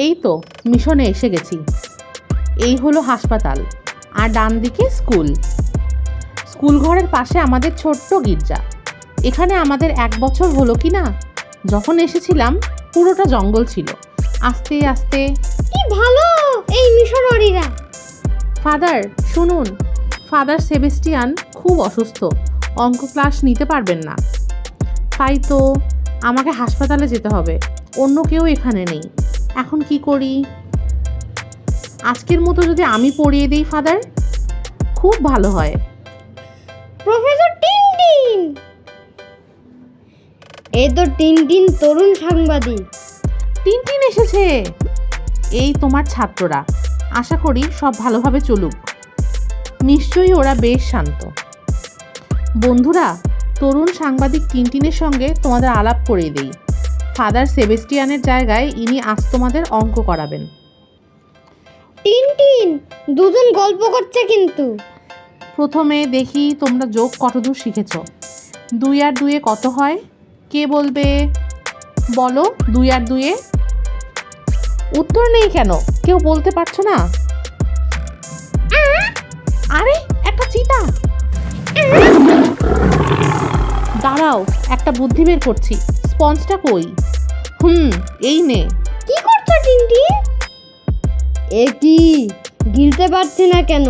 এই তো মিশনে এসে গেছি। এই হলো হাসপাতাল, আর ডান দিকে স্কুল ঘরের পাশে আমাদের ছোট্ট গির্জা। এখানে আমাদের 1 বছর হলো কি না। যখন এসেছিলাম পুরোটা জঙ্গল ছিল। আস্তে আস্তে কি ভালো এই মিশনারিরা। ফাদার শুনুন, ফাদার সেবেস্টিয়ান খুব অসুস্থ, অঙ্ক ক্লাস নিতে পারবেন না। তাই তো আমাকে হাসপাতালে যেতে হবে, অন্য কেউ এখানে নেই। এখন কি করি? আজকের মতো যদি আমি পড়িয়ে দিই ফাদার, খুব ভালো হয়। প্রফেসর টিনটিন, এই তো টিনটিন তরুণ সাংবাদিক। টিনটিন এসেছে। এই তোমার ছাত্ররা, আশা করি সব ভালোভাবে চলুক। নিশ্চয়ই ওরা বেশ শান্ত। বন্ধুরা, তরুণ সাংবাদিক টিনটিনের সঙ্গে তোমাদের আলাপ করিয়ে দেই। ফাদার সেবেস্টিয়ানের জায়গায় ইনি আজ তোমাদের অঙ্ক করাবেন। টিনটিন, দুজন গল্প করছে কিন্তু। প্রথমে দেখি তোমরা যোগ কতদূর শিখেছ। 2 আর 2 কত হয়? কে বলবে? বলো, 2 আর 2। উত্তর নেই কেন? কেউ বলতে পারছো না? আরে একটা চিতা! দাঁড়াও, একটা বুদ্ধি বের করছি। স্পঞ্জটা কই? এই নে। কি করছো টিনটিন? এ কি, গিলতে পারছি না কেন?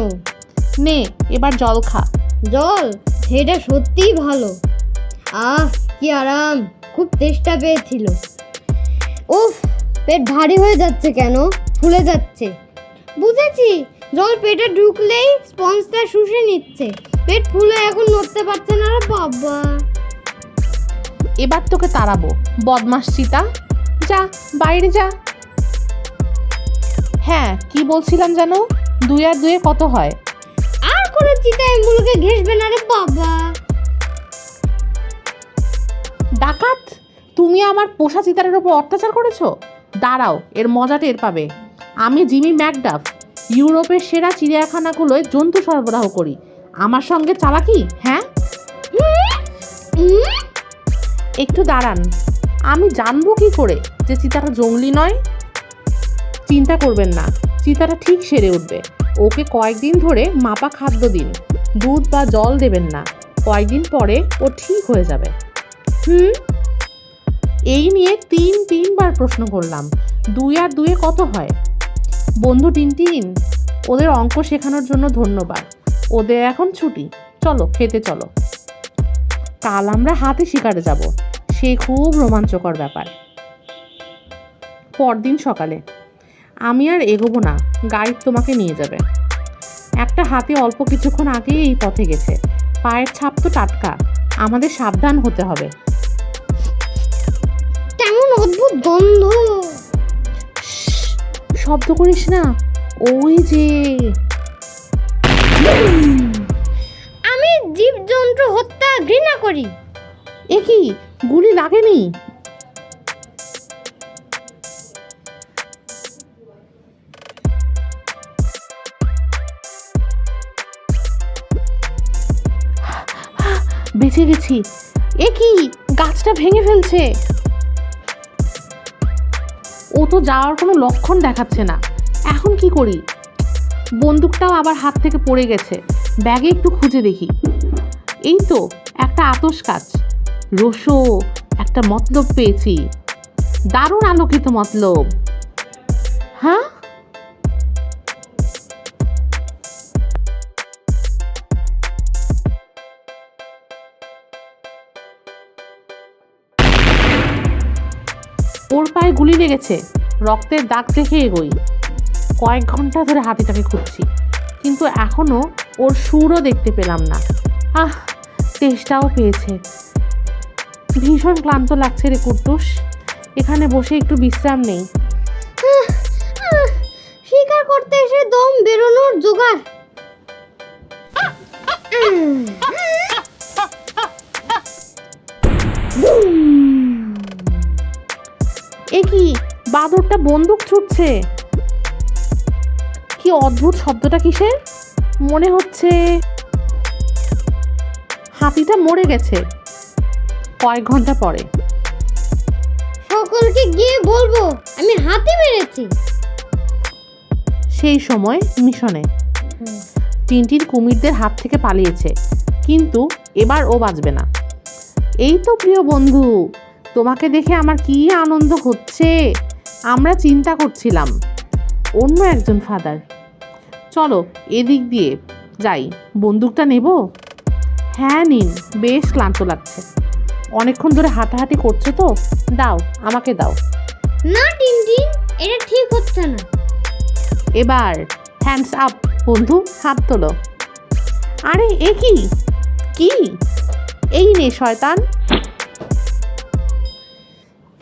নে, এবার জল খা। জল? সেটা সত্যিই ভালো। কি আরাম, খুব তেষ্টা পেয়েছিল। উফ, পেট ভারী হয়ে যাচ্ছে কেন? ফুলে যাচ্ছে। বুঝেছি, জল পেটে ঢুকলেই স্পঞ্জটা শুষে নিচ্ছে। পেট ফুলে এখন নড়তে পারছে না রে বাবা। এবার তোকে তাড়াবো, বদমাস চিতা। যা, বাইরে যা। হ্যাঁ, কি বলছিলাম জানো? 2 আর 2 কত হয়? আর কোনো চিতা এমগুলোকে ঘেসবে না রে বাবা। ডাকাত, তুমি আমার পোষা চিতারের উপর অত্যাচার করেছো। দাঁড়াও, এর মজা টের পাবে। আমি জিমি ম্যাকডাফ, ইউরোপের সেরা চিড়িয়াখানাগুলোয় জন্তু সরবরাহ করি। আমার সঙ্গে চালাকি? হ্যাঁ, একটু দাঁড়ান। আমি জানবো কি করে যে চিতাটা জঙ্গলি নয়? চিন্তা করবেন না, চিতাটা ঠিক সেরে উঠবে। ওকে কয়েকদিন ধরে মাপা খাদ্য দিন, দুধ বা জল দেবেন না। কয়েকদিন পরে ও ঠিক হয়ে যাবে। এই নিয়ে 3বার প্রশ্ন করলাম। 2 আর 2 কত হয়? বন্ধু টিনটিন, ওদের অঙ্ক শেখানোর জন্য ধন্যবাদ। ওদের এখন ছুটি, চলো খেতে চলো। কাল আমরা হাতি শিকারে যাব, সে খুব রোমাঞ্চকর ব্যাপার। পরদিন সকালে, আমি আর এগোবো না, গাইড তোমাকে নিয়ে যাবে। একটা হাতি অল্প কিছুক্ষণ আগেই এই পথে গেছে, পায়ের ছাপ তো টাটকা। আমাদের সাবধান হতে হবে। কেমন অদ্ভুত গন্ধ। শব্দ করিস না, ওই যে। আমি জীবজন্তু হত্যা ঘৃণা করি। এ কি, গুলি লাগেনি? বেঁচে গেছি। এ কি, গাছটা ভেঙে ফেলছে। ও তো যাওয়ার কোনো লক্ষণ দেখাচ্ছে না। এখন কি করি? বন্দুকটাও আবার হাত থেকে পড়ে গেছে। ব্যাগে একটু খুঁজে দেখি। এই তো একটা আতশ কাচ। রোসো, একটা মতলব পেয়েছি। দারুণ আলোকিত মতলব। হ্যাঁ, ওর পায়ে গুলি লেগেছে। রক্তের দাগ দেখে এগোই। কয়েক ঘন্টা ধরে হাতিটাকে খুঁজছি, কিন্তু এখনো ওর সুরও দেখতে পেলাম না। তেষ্টাও পেয়েছে। ভীষণ ক্লান্ত লাগছে রে কুট্টুস। এখানে বসে একটু বিশ্রাম নেই। শিকার করতে এসে দম বেরোনোর জোগাড়। এ কি, বাদরটা বন্দুক ছুটছে। কি অদ্ভুত শব্দটা কিসের? মনে হচ্ছে হাতিটা মরে গেছে। কয়েক ঘন্টা পরে, সকলকে গিয়ে বলবো আমি হাতি মেরেছি। সেই সময় মিশনে টিনটিন কুমিরদের হাত থেকে পালিয়েছে, কিন্তু এবার ও বাঁচবে না। এই তো প্রিয় বন্ধু, তোমাকে দেখে আমার কি আনন্দ হচ্ছে। আমরা চিন্তা করছিলাম অন্য একজন ফাদার। চলো এদিক দিয়ে যাই, বন্দুকটা নেব? হ্যাঁ নিন, বেশ ক্লান্ত লাগছে, অনেকক্ষণ ধরে হাঁটাহাঁটি করছে তো, দাও আমাকে দাও। না টিনটিন, এটা ঠিক হচ্ছে না। এবার হ্যান্ডস আপ বন্ধু, হাত তোলো। আরে এ কি কি এই নে শয়তান।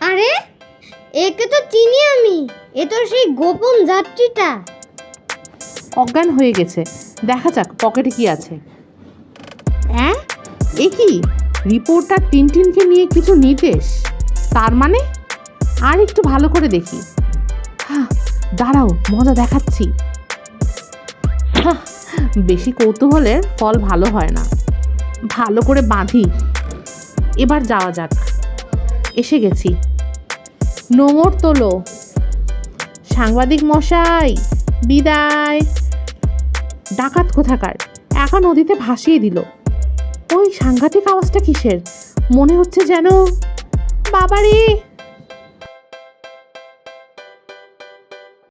আরে একে তো চিনি আমি, এ তো সেই গোপন যাত্রীটা। অজ্ঞান হয়ে গেছে, দেখা যাক পকেটে কি আছে। হ্যাঁ এ কি, রিপোর্টার টিনটিনকে নিয়ে কিছু নির্দেশ, তার মানে আর একটু ভালো করে দেখি। দাঁড়াও, মজা দেখাচ্ছি। বেশি কৌতূহলের ফল ভালো হয় না, ভালো করে বাঁধি। এবার যাওয়া যাক, এসে গেছি। নোঙর তোলো। সাংবাদিক মশাই বিদায়। ডাকাত কোথাকার, একা নদীতে ভাসিয়ে দিল। ওই সাংঘাতিক আওয়াজটা কিসের? মনে হচ্ছে যেন, বাবারে